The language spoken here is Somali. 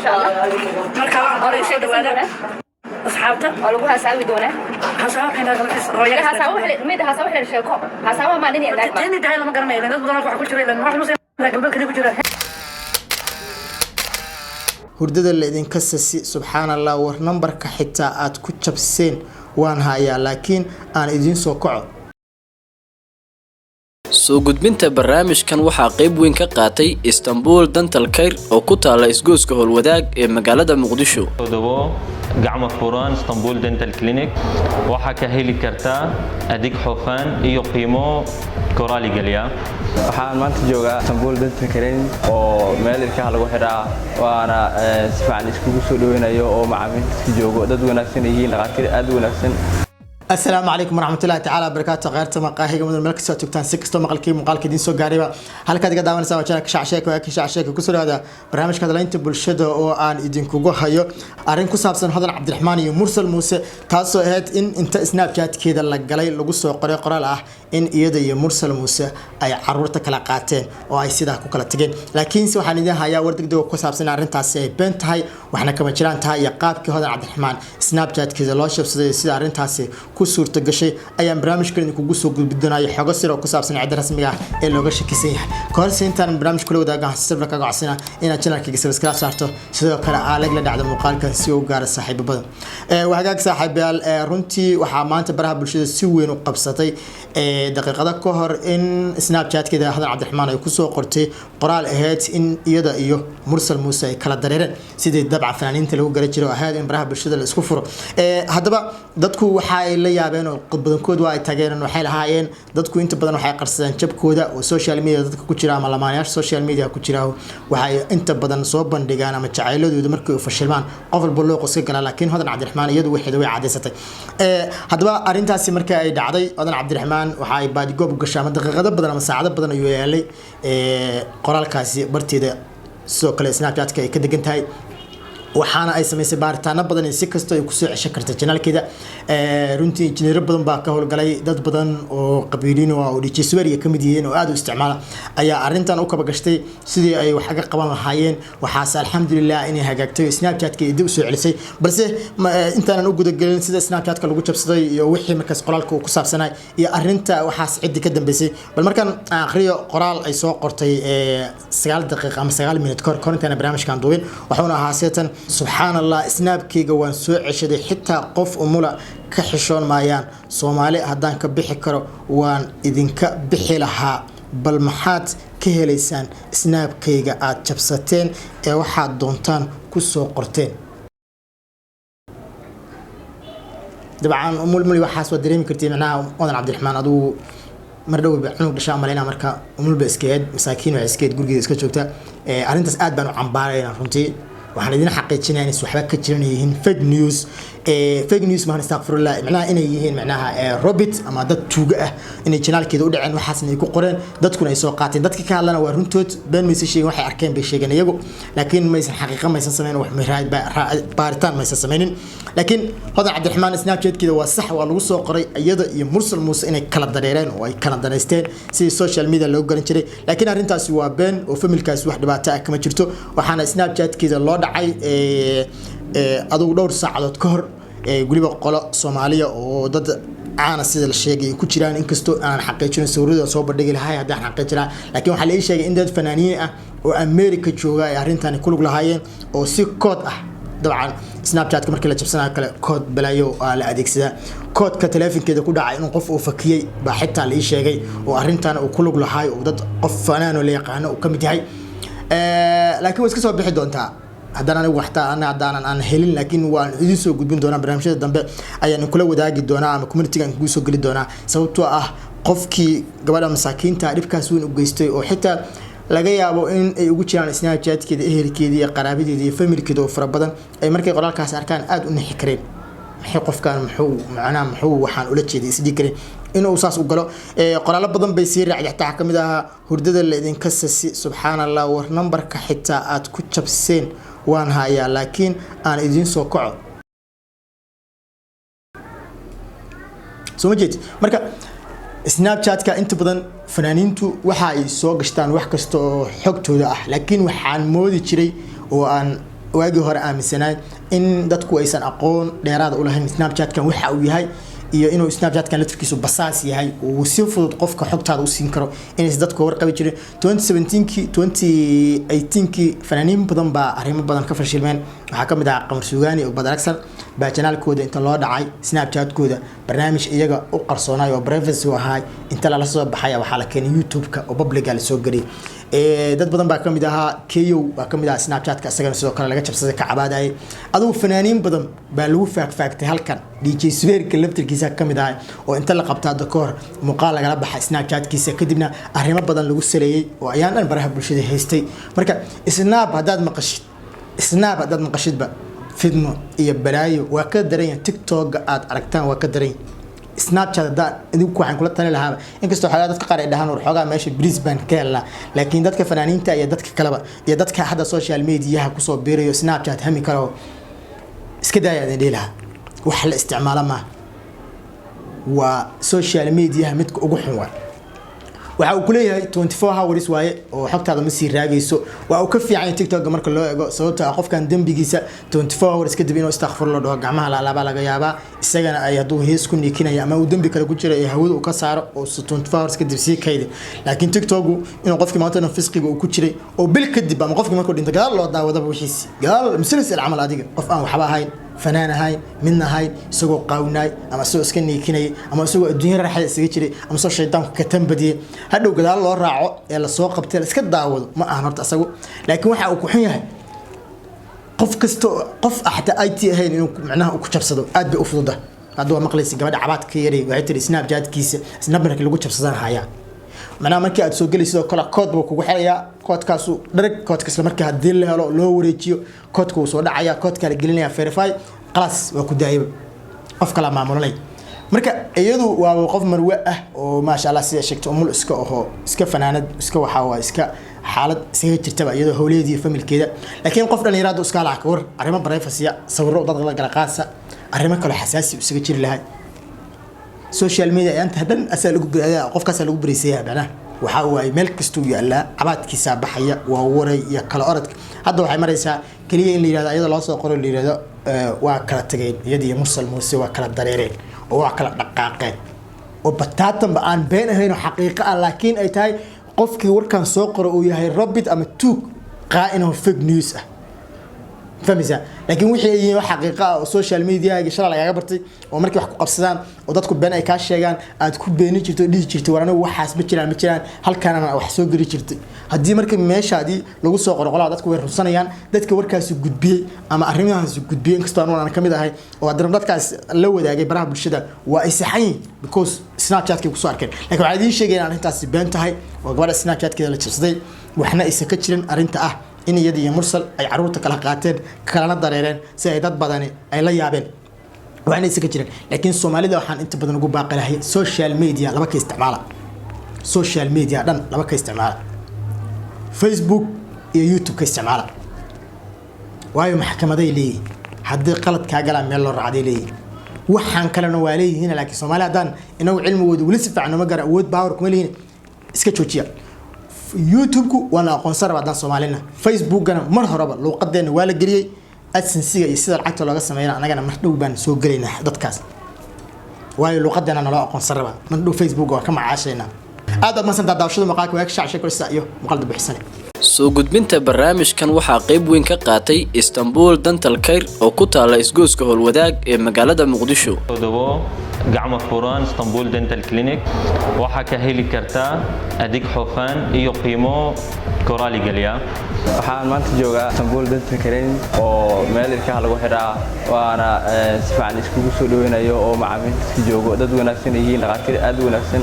شاء الله marka waan qoray soo dhawaada asxaabta lagu hasaawi doonaa hasaabina hasaawi xil sheeko hasaawa ma nin ilaag tani tahay lama garanayo dad badan wax ku jira ilaa wax nusay galbeedka ku jira hurdada la idinka sasi subxaanallah war nambarka xitaa aad ku jabseen waan hayaa laakiin aan idin soo kaco soo gudbinta barnaamijkan waxaa qayb weyn ka qaatay Istanbul Dental Care oo ku taala isgoyska Howlwadaag ee magaalada Muqdisho. gacmo furan Istanbul Dental Clinic waxa ka heli kartaa adeeg hufan iyo qiimo koraali galiya. waxaan maanta joogaa Istanbul Dental Clinic oo meel ilkaha lagu xiraa waana si fiican isku soo dhaweynayo oo macaamiisha joogo dad wanaagsan yihiin dhaqaatiir aad u wanaagsan. السلام عليكم ورحمة الله تعالى وبركاته غيرت مقاهي من الملك ساتوكتان سكستو مقالكي مقالكي دين سو غاريبا halka diga daawanaysa waa channel shacshayka waa shacshayka ku soo dhawaada barnaamijka dalaynta bulshada oo aan idin kugu hayo arin ku saabsan Hodan Cabdiraxmaan iyo Mursal Muuse taasoo ahayd in inta Snapchat-keeda la galay lagu soo qoray qoraal ah in iyada iyo Mursal Muuse ay caruurta kala qaateen oo ay sidaa ku kala tageen laakiin si waxaan idin hayaa war degdeg ku saabsan arintaasi ay been tahay waxna kama jiraan tahay iyo qaabkii Hodan Cabdiraxmaan Snapchat-keeda loo shabsaday sida arintaasi ku suurta gashay ayaan barnaamijkan kugu soo gudbinayo xogo sir oo ku saabsan cid rasmi ah ee looga shakisan yahay koorsi intaan barnaamij kula wadaagaan sawir kaga codsana inaad channelkiga subscribe saarto sidoo kale aalag la dhacdo muuqaalkan si uu gaaro saaxiibo badan wahagaag saaxiibayaal runtii waxa maanta baraha bulshada si weyn u qabsatay daqiiqada ka hor in Snapchat-keeda Hodan Cabdiraxmaan ay ku soo qortay qoraal ahayd in iyada iyo Mursal Muuse ay kala dareereen sidii dabcan fanaaniinta lagu garan jiray ahayd in baraha bulshada la isku furo haddaba dadku waxa ay la yaabeen oo qodbadankood waa ay tageen waxay lahaayeen dadku inta badan waxay qarsadeen jabkooda oo social media dadka ku jira ama lamaanayaasha social media ku jira waxay inta badan soo bandhigaan ama jacayladooda markay u fashilmaan qof walba loo qosay gala laakiin Hodan Cabdiraxmaan iyadu waxay cadeysatay haddaba arintaasi markii ay dhacday Hodan Cabdiraxmaan waxa ay baadi goob gashay ama daqiiqado badan ama saacado badan ayuu yeelay qoraalkaasi barteeda sidoo kale Snapchat-ka ay ka degan tahay waxaana ay sameysay baaritaano badan si kasta ay ku soo ceshan kartay channelkeeda runtii injineer badan baa ka howlgalay dad badan oo qabiiliin oo DJswariga kamid yihiin oo aad u isticmaala ayaa arintan u kaba gashtay sidii ay wax uga qaban lahaayeen waxaas alxamdulillah inay hagaagtay Snapchat-ka dib u soo celisay balse intaan u gudagelin sida Snapchat-ka lagu jabsaday iyo wixii markaas qoraalka ku saabsanay iyo arinta waxaas cid ka dambeysay bal markan akhriyo qoraal ay soo qortay 9 daqiiqo ama 9 minute kor intaan barnaamijkan duubin waxaana ahaa seetan سبحان الله Snapkeyga waan soo ceshaday xitaa qof umula ka xishoon maayaan Soomaali hadaan ka bixi karo waan idinka bixi lahaa bal maxaad ka heleysaan Snapkeyga aad jabsateen ee waxaad doontaan ku soo qorteen dabcan umul waxaas waa dareemi kartay macnaha Hodan Cabdiraxmaan aduu mar dhow cunug dhashay amaleyna marka umulba iskeed masaakiin waa iskeed gurigeeda iska joogta arintaas aad baan u cambaaraynaa runtii waxaan idin xaqiijinayaa in waxba ka jiran yihiin fake news ma astaghfirullah macnaha inay yihiin macnaha robot ama dad tuuga ah inay channelkeeda u dhaceen waxaasna ay ku qoreen dadkuna ay soo qaateen dadka ka hadlana waa runtood been maysan sheegin waxay arkeen bay sheegeen iyagu laakiin maysan xaqiiqo maysan sameyn wax miraad baaritaan maysan sameynin laakiin Hodan Cabdiraxmaan Snapchat-keeda waa sax waa lagu soo qoray iyada iyo Mursal Muuse inay kala dareereen oo ay kala dareysteen si social media loo garan jiray laakiin arintaasi waa been oo familkaas wax dhibaato ah kama jirto waxaana Snapchat-keeda loo dhacay aduu dhowr saacadood ka hor guriga qolo Soomaaliya oo dad caana sida la sheegay ku jiraan inkastoo aan xaqiijin sawirada soo bandhigi lahaay hadaan xaqiijinaa laakiin waxa la sheegay in dad fanaaniin ah oo America jooga ay arintan ku lug lahaayeen oo si kood ah dabcan Snapchat-ka markii la jabsanaa kale kood balaayo la adeegsadaa koodka telefonkeeda ku dhacay in qof uu fakiyay baa xitaa la sheegay oo arintan uu ku lug lahaay oo dad qof fanaan oo la yaqaan oo kamid yahay laakiin way iska soo bixi doontaa haddana anigu waxtaa aan helin laakiin waan idin soo gudbin doonaa barnaamijyada dambe ayaan kula wadaagi doonaa ama community-ga kugu soo gali doonaa sababtoo ah qofkii gabadha masaakiinta dhibkaas weyn u geystay oo xitaa laga yaabo in ay ugu jiraan Snapchat-keeda ehelkeeda iyo qaraabadeeda iyo family-keeda oo fara badan ay markay qoraalkaas arkaan aad u nixi kareen maxay qofkan muxuu waxaan ula jeeday isdii kareen inuu saas u galo qoraalo badan bay sii raacday xitaa kamid ah hurdada la idinka sasi subxaanallah war nambarka xitaa aad ku jabseen waan hayaa laakiin aan idin soo kaco soo ma jeed marka Snapchat-ka inta badan fanaaniintu waxa ay soo gashtaan wax kasta oo xogtooda ah laakiin waxaan moodi jiray oo aan waagii hore aaminsanay in dadku aysan aqoon dheeraad u lahayn Snapchat-kan waxa uu yahay iyo inuu Snapchat-kan laftirkiisu basaas yahay oo si fudud qofka xogtaada u siin karo inay dadku warqabi jireen 2017kii 2018kii fanaaniin badan baa arrimo badan ka fashilmeen waxa kamid ah Qamar Suugaani oo badaragsan baa channel-kooda inta loo dhacay Snapchat-kooda barnaamij iyaga u qarsoonay oo privacy u ahaa inta la soo baxay waxa la keenay YouTube-ka oo public la soo galay dad badan baa kamid ahaa KO baa kamid ah Snapchat-ka asagana sidoo kale laga jabsaday ka cabaadayay adoo fanaaniin badan baa lagu faagfaagtay halkan DJ Sweerka laftirkiisa kamid ah oo inta la qabtaa dakor muuqaal laga baxay Snapchat-kiisa kadibna arrimo badan lagu saleeyay oo ayaan dhan baraha bulshada haystay marka Snap hadaad maqashidba fidno iyo balaayo waa ka daran TikTok aad aragtaan waa ka daran Snapchat da idinku waxaan kula tali lahaa inkastoo xaalada dadka qaar ay dhahaan xoogaa meesha Brisbane ka hela laakiin dadka fanaaniinta iyo dadka kaleba iyo dadka hadda social media ku soo biirayo Snapchat hami karo iska daayadeen dhilaha wax la isticmaalo ma waa social media midka ugu xun waxa uu ku leeyahay 24 hours waaye oo xogtaada ma sii raagayso waa uu ka fiican TikTok marka loo eego sababtoo ah qofkan dambigiisa 24 hours kadib inuu istaghfar loo gacmaha la laga yaabaa isagana ay haduu hees ku niikinaya ama uu dambi kale ku jira ee hawada uu ka saaro oo 24 hours kadib sii kayday laakiin TikTok inuu qofkii maanta fisqiga uu ku jiray oo bil kadib ama qofkii markuu dhinto gadaal loo daawado wixiisi gadaal misalsi amal adiga qof aan waxba ahayn fanaan ahayn midna ahayn isagoo qaawnaay ama isagoo iska niikinay ama isagoo adduunyo raaxada isaga jiray ama soo shaydaanku ka tambadiyay hadhow gadaal loo raaco ee la soo qabtay la iska daawado ma aha horta asagu laakiin waxa uu ku xun yahay qof kasto qof ahta IT ahayn inuu macnaha ku jabsado aad bay u fududa hadda waa maqlaysi gabadha cabaadka yaray waxay tiri Snapchat-kiisa Snapchat-ka lagu jabsadan haya macnaha markii aad soo galayso kala kood buu kugu xirayaa koodkaasu dharag koodka isla markii hadii la helo loo wareejiyo koodka uu soo dhacaya koodka la gelinaya verify class waa ku daayay qof kala maamulanay marka iyadu waa qof marwe ah oo ma sha Allah sida sheegto umul iska fanaanad iska waxa waa iska xaalad isaga jirtaba iyadoo hawleedii familkeeda laakiin qof dhalinyarada iska lacag war arrimo privacy sawirro dad la gala qaasa arrimo kale xasaasi isaga jiri lahayd social media anta hadan asal ugu bariyaa qofkaas lagu bariisay bana waxa uu ay meel kasto yaala cabaadkiisa baxaya waa waray iyo kala orodka hadda waxay maraysaa kaliya in la yiraahdo iyada loo soo qoro la yiraahdo waa kala tagay iyadii mursal muuse waa kala dareereen oo waa kala dhaqaaqeen oo bataatan aan been ahayn xaqiiqo ah laakiin ay tahay qofkii warkan soo qoro uu yahay rabbit ama tuug qaa'in oo fake news ah فهميسا لكن وحي حقيقه سوشيال ميديا اي شغله laga bartay oo markii wax ku qabsadaan oo dadku been ay ka sheegaan aad ku beeni jirto dhigi jirto warana waxaas ma jiraan halkaan aan wax soo gari jirtay hadii markii meeshaadii lagu soo qoro qolada dadku way runsanayaan dadka warkaas gudbiyay ama arrimahaas gudbiyay inkastoo aan kamid ahay oo adan dadkaas la wadaagay baraha bulshada waa ay saxayeen because Snapchat-ka ku soo arkeen laakiin waxa ay sheegayaan intaas been tahay oo gabadha Snapchat-keeda la jabsaday waxna aysan ka jirin arinta ah in iyadii mursal ay caruurta kala qaateen kala dareereen si ay dad badan ay la yaabeen waxna isaga jireen laakiin Soomaalida waxaan inta badan ugu baaqalahay social media laba ka isticmaala social media dhan laba ka isticmaala Facebook iyo YouTube ka isticmaala waayo maxkamaday leeyihiin haddii qalad ka galaan meel loo raacday leeyihiin waxaan kalena waa leeyihiin laakiin Soomaaliya hadan inuu cilmigooda wali si fiican uma gara awood power kuma leeyihiin iska joojiya YouTube-ku wana aqoon sarbadan Soomaalina Facebook-gana mar horeba luuqadeena waa la galiyay adsensiga iyo sida lacagta looga sameeyay anagana mar dhow baan soo galeynaa dadkaas waayo luuqadeena nala aqoon sarba mar dhow Facebook waa ka macaashayna aad ma san daawashada maqaalka waa ka shacay kulisa iyo maqalda bixisane soo gudbinta barnaamijkan waxaa qayb weyn ka qaatay Istanbul Dental Care oo ku taala isgooska Howlwadaag ee magaalada Muqdisho gacmo furan Istanbul Dental Clinic waxa ka heli kartaa adeeg xufan iyo qiimo koraali galiya waxaan maanta joogaa Istanbul Dental Clinic oo meel ilkaha lagu xiraa waana si fiican iskugu soo dhaweynayo oo macaamiisha joogo dad wanaagsan yihiin dhaqaatiir aad wanaagsan